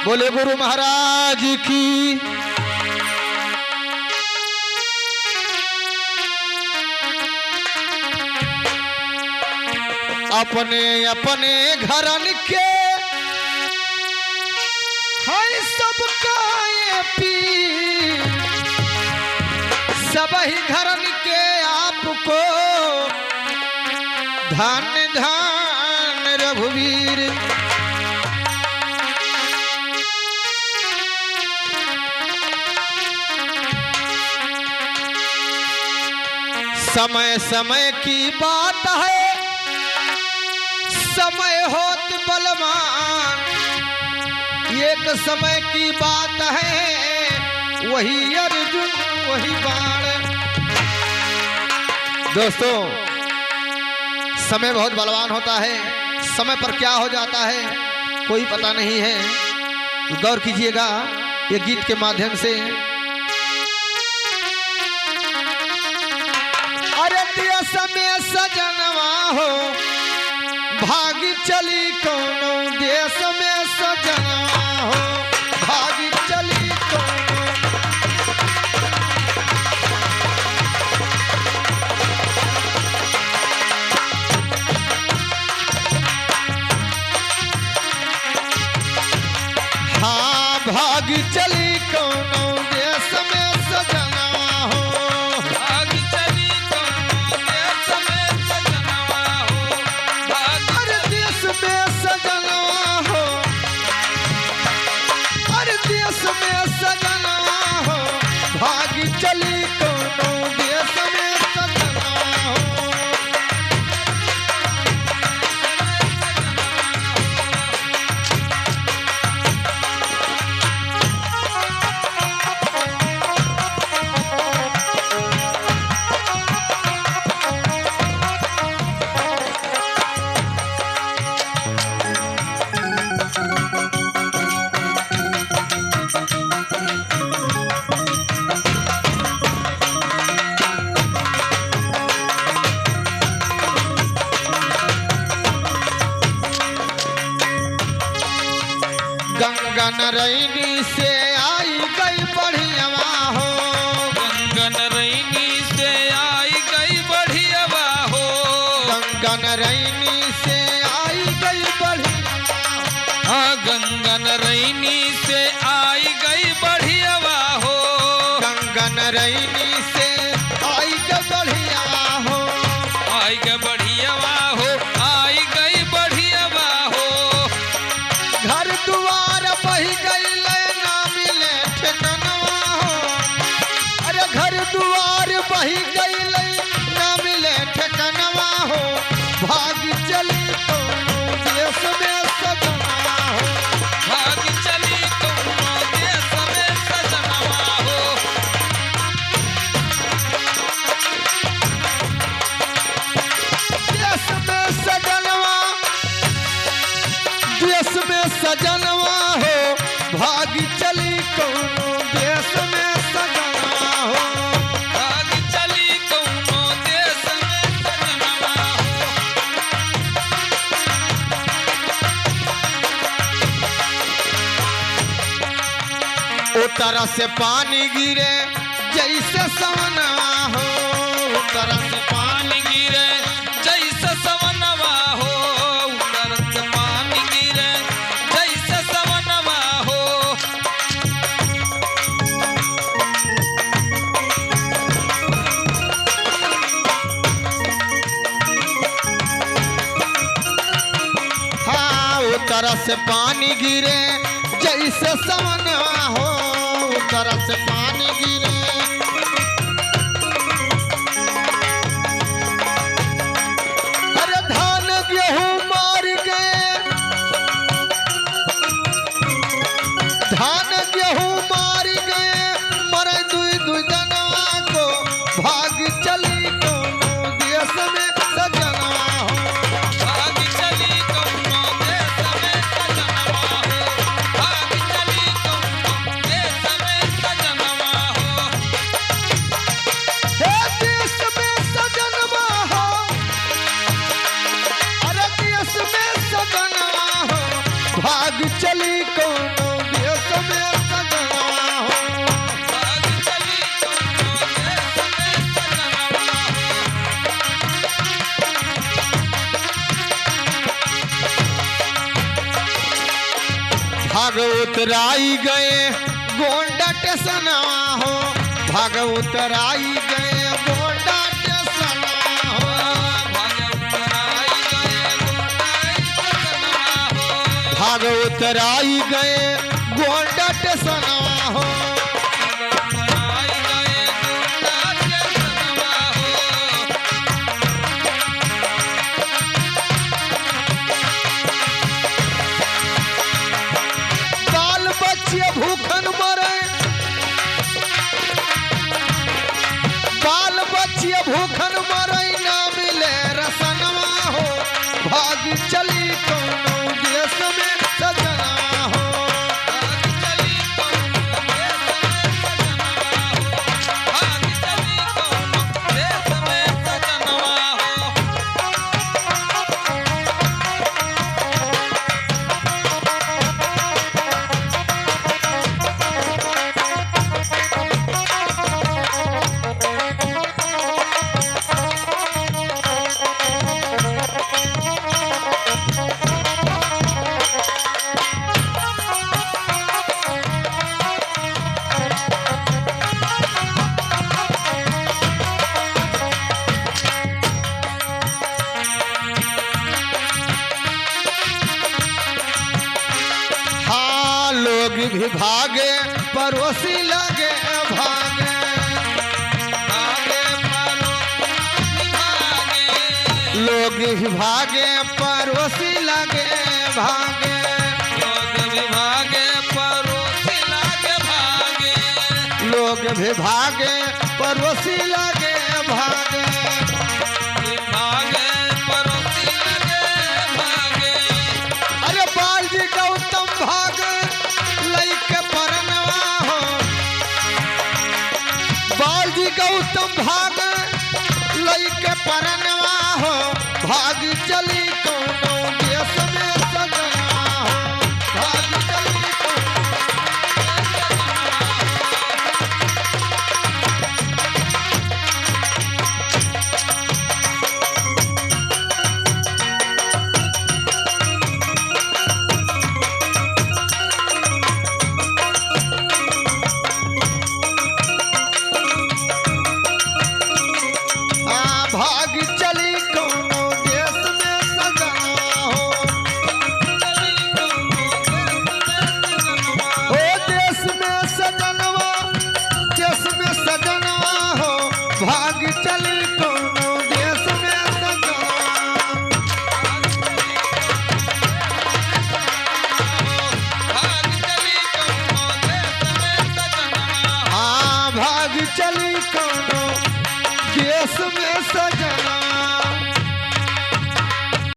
बोले गुरु महाराज की। अपने अपने घरन के है सबका ये पी, सब ही घरन के आपको धन धन रघुवीर। समय समय की बात है, समय होत बलवान, एक समय की बात है वही अर्जुन वही बाण। दोस्तों समय बहुत बलवान होता है, समय पर क्या हो जाता है कोई पता नहीं है। गौर कीजिएगा ये गीत के माध्यम से। अरे देश में सजनवा हो भागी चली कौनो, देश में सजनवा हो भागी चली कौनो। हाँ भागी चली कौनो, देश में सजनवा हो भागी चली कौनो, देश में सजनवा हो भागी। देश में सजनवा हो, अरे देश में सजनवा हो भागी चली कौनो, देश में सजनवा हो। गंगा नरैनी से आई गई बढ़ियावा हो, गंगा नरैनी से आई गई बढ़ियावा हो, गंगा नरैनी से आई गई बढ़ियावा। हाँ गंगा नरैनी से आई गई बढ़ियावा हो, गंगा नरैनी से आई गई बढ़ियावा हो, आई गई बढ़ियावा हो, आई गई बढ़ियावा हो। घर दुआर बही गई ना मिले ठिकानवा हो, अरे घर दुआर बही गई ना मिले ठिकानवा हो भागी चली कौनो, देश में सजनवा हो भागी चली कौनो, देश में सजनवा हो। देश में सजनवा, देश में सजनवा हो भागी चली कौनो, देश में सजनवा हो। भागी चली कौनो, देश में सजनवा हो। उतर से पानी गिरे जैसे सवनवा हो, उतर से पानी गिरे जैसे सवनवा हो, उतर से पानी गिरे जैसे सवनवा हो। हाँ उतर से पानी गिरे जैसे सवनवा हो, उतर से पानी गिरे। अरे धान गेहूं मार गए, धान गेहूं मार गए मरे दुई दुई जनवा को भाग चली कौनो, देश में सजनवा हो भागी चली कौनो, देश में सजनवा हो, भागी चली कौनो, देश में सजनवा भाग उतराई गए गोंडा टेसनवा हो, भाग उतराई गए गोंडा टेसनवा हो, भाग उतराई गए गोंडा टेसनवा हो। बाल बच्चे भूखन मरे, बाल बच्चे भूखन मरे ना मिले रसनवा हो, भाग चली कोनो देश में सजनवा हो, हाँ लोग भी भागे पड़ोसी लगे भागे, लोग भी भागे पड़ोसी लगे भागे, लोग भी भागे पड़ोसी लगे भागे, अरे बाल जी गौतम भाग लइके परनवा हो, बाल जी गौतम भाग लइके परनवा हो, भाग चली कोनो देश में सजनवा हो, भाग चली भाग चली कोनो देश में सजनवा हो, ओ देश में सजनवा, देश में सजनवा हो, भाग चली कोनो देश में सजनवा, हाँ भाग चली कोनो देश में सजनवा।